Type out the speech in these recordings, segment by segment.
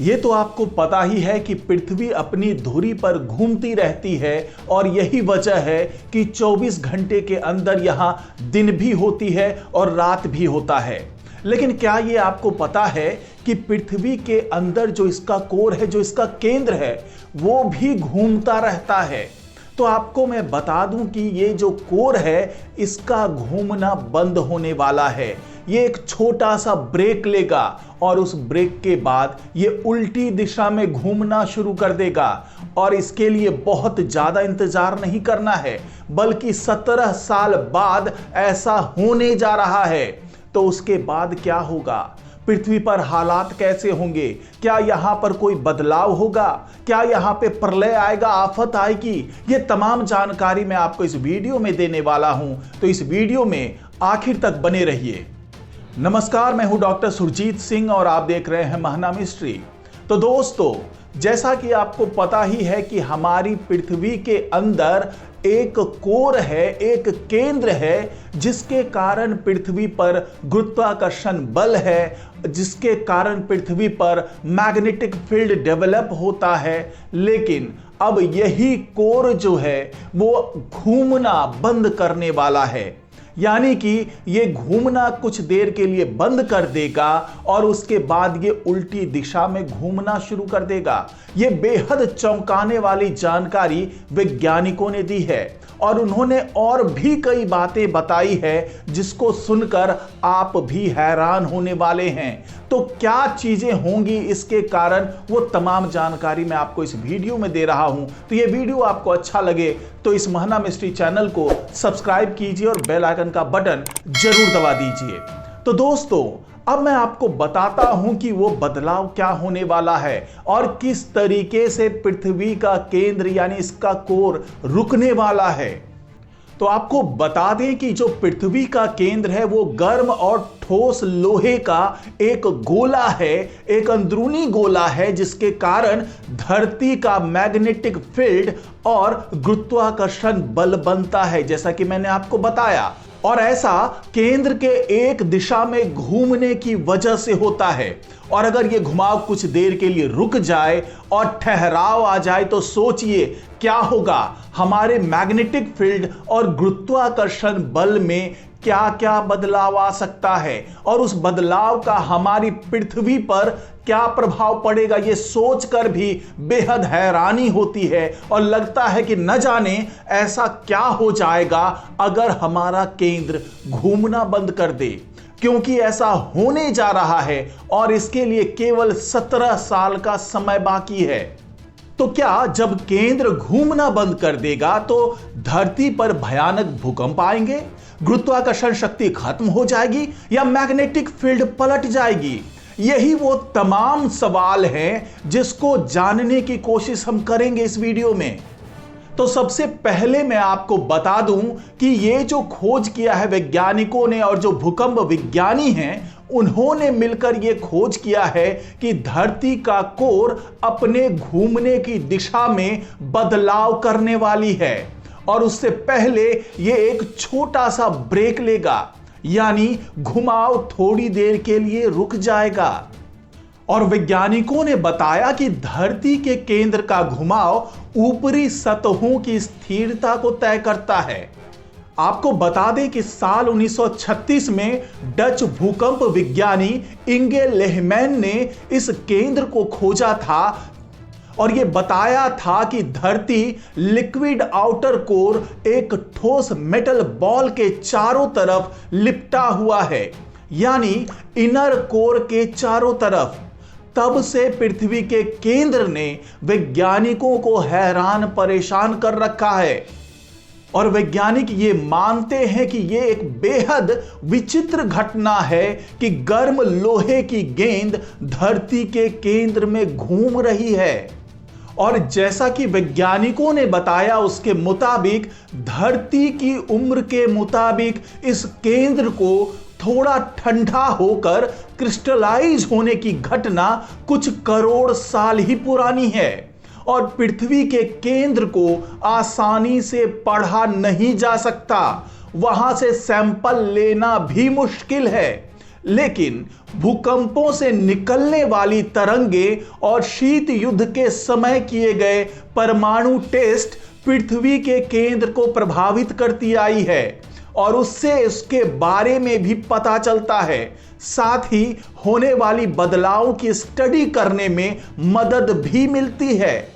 ये तो आपको पता ही है कि पृथ्वी अपनी धुरी पर घूमती रहती है और यही वजह है कि 24 घंटे के अंदर यहां दिन भी होती है और रात भी होता है। लेकिन क्या ये आपको पता है कि पृथ्वी के अंदर जो इसका कोर है, जो इसका केंद्र है, वो भी घूमता रहता है। तो आपको मैं बता दूं कि ये जो कोर है, इसका घूमना बंद होने वाला है। ये एक छोटा सा ब्रेक लेगा और उस ब्रेक के बाद ये उल्टी दिशा में घूमना शुरू कर देगा। और इसके लिए बहुत ज्यादा इंतजार नहीं करना है, बल्कि 17 साल बाद ऐसा होने जा रहा है। तो उसके बाद क्या होगा, पृथ्वी पर हालात कैसे होंगे, क्या यहां पर कोई बदलाव होगा, क्या यहां पे प्रलय आएगा, आफत आएगी, ये तमाम जानकारी मैं आपको इस वीडियो में देने वाला हूं। तो इस वीडियो में आखिर तक बने रहिए। नमस्कार, मैं हूं डॉक्टर सुरजीत सिंह और आप देख रहे हैं महना मिस्ट्री। तो दोस्तों, जैसा कि आपको पता ही है कि हमारी पृथ्वी के अंदर एक कोर है, एक केंद्र है, जिसके कारण पृथ्वी पर गुरुत्वाकर्षण बल है, जिसके कारण पृथ्वी पर मैग्नेटिक फील्ड डेवलप होता है। लेकिन अब यही कोर जो है वो घूमना बंद करने वाला है, यानी कि ये घूमना कुछ देर के लिए बंद कर देगा और उसके बाद ये उल्टी दिशा में घूमना शुरू कर देगा। ये बेहद चौंकाने वाली जानकारी वैज्ञानिकों ने दी है और उन्होंने और भी कई बातें बताई है जिसको सुनकर आप भी हैरान होने वाले हैं। तो क्या चीजें होंगी इसके कारण, वो तमाम जानकारी मैं आपको इस वीडियो में दे रहा हूं। तो ये वीडियो आपको अच्छा लगे तो इस महना मिस्ट्री चैनल को सब्सक्राइब कीजिए और बेल आइकन का बटन जरूर दबा दीजिए। तो दोस्तों, अब मैं आपको बताता हूं कि वो बदलाव क्या होने वाला है और किस तरीके से पृथ्वी का केंद्र यानी इसका कोर रुकने वाला है। तो आपको बता दें कि जो पृथ्वी का केंद्र है वो गर्म और ठोस लोहे का एक गोला है, एक अंदरूनी गोला है, जिसके कारण धरती का मैग्नेटिक फील्ड और गुरुत्वाकर्षण बल बनता है, जैसा कि मैंने आपको बताया। और ऐसा केंद्र के एक दिशा में घूमने की वजह से होता है। और अगर यह घुमाव कुछ देर के लिए रुक जाए और ठहराव आ जाए तो सोचिए क्या होगा, हमारे मैग्नेटिक फील्ड और गुरुत्वाकर्षण बल में क्या क्या बदलाव आ सकता है और उस बदलाव का हमारी पृथ्वी पर क्या प्रभाव पड़ेगा, ये सोचकर भी बेहद हैरानी होती है और लगता है कि न जाने ऐसा क्या हो जाएगा अगर हमारा केंद्र घूमना बंद कर दे, क्योंकि ऐसा होने जा रहा है और इसके लिए केवल 17 साल का समय बाकी है। तो क्या जब केंद्र घूमना बंद कर देगा तो धरती पर भयानक भूकंप आएंगे, गुरुत्वाकर्षण शक्ति खत्म हो जाएगी या मैग्नेटिक फील्ड पलट जाएगी? यही वो तमाम सवाल हैं जिसको जानने की कोशिश हम करेंगे इस वीडियो में। तो सबसे पहले मैं आपको बता दूं कि ये जो खोज किया है वैज्ञानिकों ने और जो भूकंप विज्ञानी हैं, उन्होंने मिलकर ये खोज किया है कि धरती का कोर अपने घूमने की दिशा में बदलाव करने वाली है और उससे पहले ये एक छोटा सा ब्रेक लेगा, यानी घुमाव थोड़ी देर के लिए रुक जाएगा। और वैज्ञानिकों ने बताया कि धरती के केंद्र का घुमाव ऊपरी सतहों की स्थिरता को तय करता है। आपको बता दें कि साल 1936 में डच भूकंप विज्ञानी इंगे लेहमैन ने इस केंद्र को खोजा था और यह बताया था कि धरती लिक्विड आउटर कोर एक ठोस मेटल बॉल के चारों तरफ लिपटा हुआ है, यानी इनर कोर के चारों तरफ। तब से पृथ्वी के केंद्र ने वैज्ञानिकों को हैरान परेशान कर रखा है और वैज्ञानिक ये मानते हैं कि ये एक बेहद विचित्र घटना है कि गर्म लोहे की गेंद धरती के केंद्र में घूम रही है। और जैसा कि वैज्ञानिकों ने बताया, उसके मुताबिक धरती की उम्र के मुताबिक इस केंद्र को थोड़ा ठंडा होकर क्रिस्टलाइज होने की घटना कुछ करोड़ साल ही पुरानी है और पृथ्वी के केंद्र को आसानी से पढ़ा नहीं जा सकता, वहां से सैंपल लेना भी मुश्किल है। लेकिन भूकंपों से निकलने वाली तरंगे और शीत युद्ध के समय किए गए परमाणु टेस्ट पृथ्वी के केंद्र को प्रभावित करती आई है और उससे उसके बारे में भी पता चलता है। साथ ही होने वाली बदलावों की स्टडी करने में मदद भी मिलती है।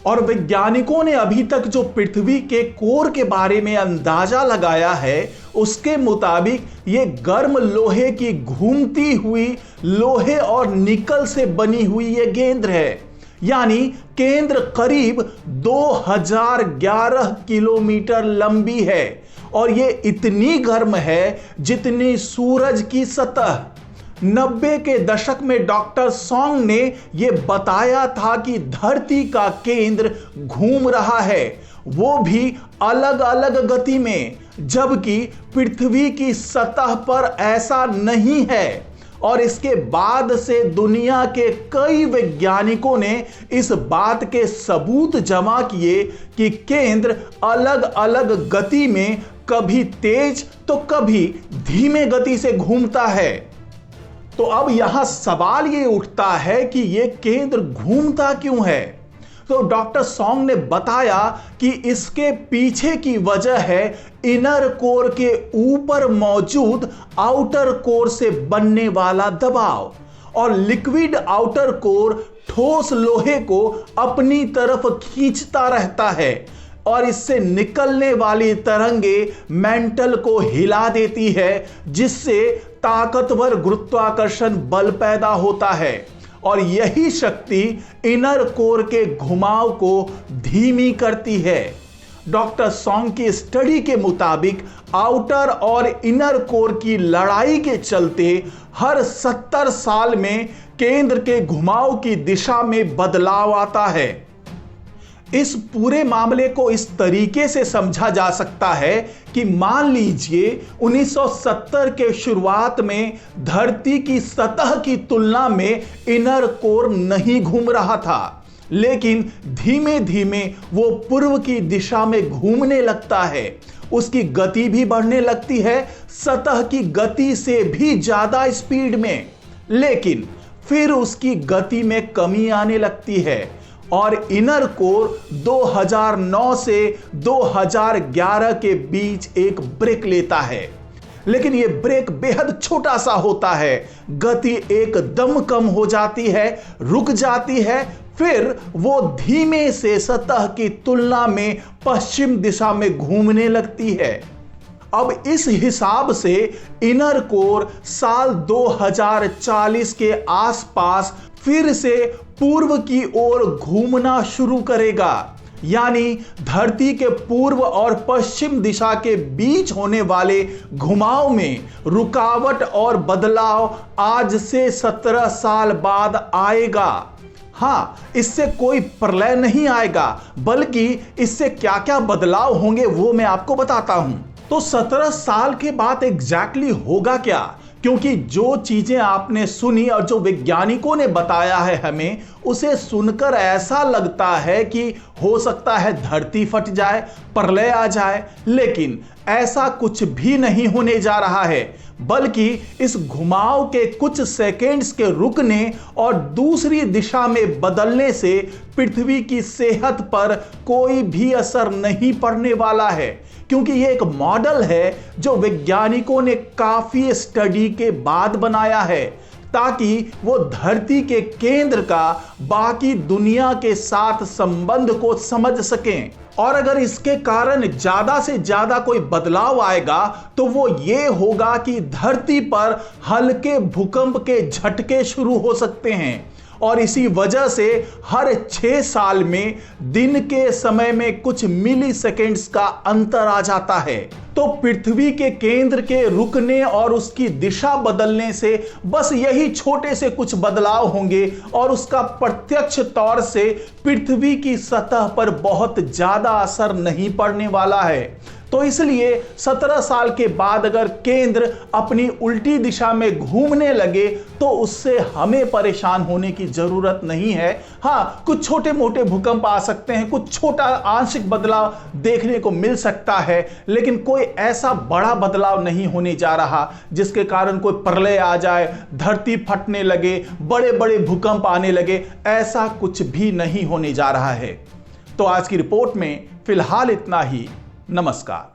और वैज्ञानिकों ने अभी तक जो पृथ्वी के कोर के बारे में अंदाजा लगाया है उसके मुताबिक ये गर्म लोहे की घूमती हुई लोहे और निकल से बनी हुई ये गेंद है, यानी केंद्र करीब 2011 किलोमीटर लंबी है और ये इतनी गर्म है जितनी सूरज की सतह। 90 के दशक में डॉक्टर सॉन्ग ने यह बताया था कि धरती का केंद्र घूम रहा है, वो भी अलग अलग गति में, जबकि पृथ्वी की सतह पर ऐसा नहीं है। और इसके बाद से दुनिया के कई वैज्ञानिकों ने इस बात के सबूत जमा किए कि केंद्र अलग अलग गति में, कभी तेज तो कभी धीमे गति से घूमता है। तो अब यहां सवाल ये उठता है कि ये केंद्र घूमता क्यों है। तो डॉक्टर सॉन्ग ने बताया कि इसके पीछे की वजह है इनर कोर के ऊपर मौजूद आउटर कोर से बनने वाला दबाव। और लिक्विड आउटर कोर ठोस लोहे को अपनी तरफ खींचता रहता है और इससे निकलने वाली तरंगे मेंटल को हिला देती है, जिससे ताकतवर गुरुत्वाकर्षण बल पैदा होता है और यही शक्ति इनर कोर के घुमाव को धीमी करती है। डॉक्टर सॉन्ग की स्टडी के मुताबिक आउटर और इनर कोर की लड़ाई के चलते हर 70 साल में केंद्र के घुमाव की दिशा में बदलाव आता है। इस पूरे मामले को इस तरीके से समझा जा सकता है कि मान लीजिए 1970 के शुरुआत में धरती की सतह की तुलना में इनर कोर नहीं घूम रहा था, लेकिन धीमे धीमे वो पूर्व की दिशा में घूमने लगता है। उसकी गति भी बढ़ने लगती है, सतह की गति से भी ज्यादा स्पीड में, लेकिन फिर उसकी गति में कमी आने लगती है और इनर कोर 2009 से 2011 के बीच एक ब्रेक लेता है। लेकिन यह ब्रेक बेहद छोटा सा होता है, गति एकदम कम हो जाती है, रुक जाती है, फिर वो धीमे से सतह की तुलना में पश्चिम दिशा में घूमने लगती है। अब इस हिसाब से इनर कोर साल 2040 के आसपास फिर से पूर्व की ओर घूमना शुरू करेगा, यानी धरती के पूर्व और पश्चिम दिशा के बीच होने वाले घुमाव में रुकावट और बदलाव आज से 17 साल बाद आएगा। हाँ, इससे कोई प्रलय नहीं आएगा, बल्कि इससे क्या क्या बदलाव होंगे वो मैं आपको बताता हूं। तो 17 साल के बाद एग्जैक्टली होगा क्या? क्योंकि जो चीजें आपने सुनी और जो वैज्ञानिकों ने बताया है हमें, उसे सुनकर ऐसा लगता है कि हो सकता है धरती फट जाए, प्रलय आ जाए, लेकिन ऐसा कुछ भी नहीं होने जा रहा है, बल्कि इस घुमाव के कुछ सेकेंड्स के रुकने और दूसरी दिशा में बदलने से पृथ्वी की सेहत पर कोई भी असर नहीं पड़ने वाला है। क्योंकि ये एक मॉडल है जो वैज्ञानिकों ने काफी स्टडी के बाद बनाया है, ताकि वो धरती के केंद्र का बाकी दुनिया के साथ संबंध को समझ सकें। और अगर इसके कारण ज्यादा से ज्यादा कोई बदलाव आएगा तो वो ये होगा कि धरती पर हल्के भूकंप के झटके शुरू हो सकते हैं और इसी वजह से हर 6 साल में दिन के समय में कुछ मिली सेकेंड्स का अंतर आ जाता है। तो पृथ्वी के केंद्र के रुकने और उसकी दिशा बदलने से बस यही छोटे से कुछ बदलाव होंगे और उसका प्रत्यक्ष तौर से पृथ्वी की सतह पर बहुत ज्यादा असर नहीं पड़ने वाला है। तो इसलिए 17 साल के बाद अगर केंद्र अपनी उल्टी दिशा में घूमने लगे तो उससे हमें परेशान होने की जरूरत नहीं है। हां, कुछ छोटे मोटे भूकंप आ सकते हैं, कुछ छोटा आंशिक बदलाव देखने को मिल सकता है, लेकिन कोई ऐसा बड़ा बदलाव नहीं होने जा रहा जिसके कारण कोई प्रलय आ जाए, धरती फटने लगे, बड़े बड़े भूकंप आने लगे। ऐसा कुछ भी नहीं होने जा रहा है। तो आज की रिपोर्ट में फिलहाल इतना ही। नमस्कार।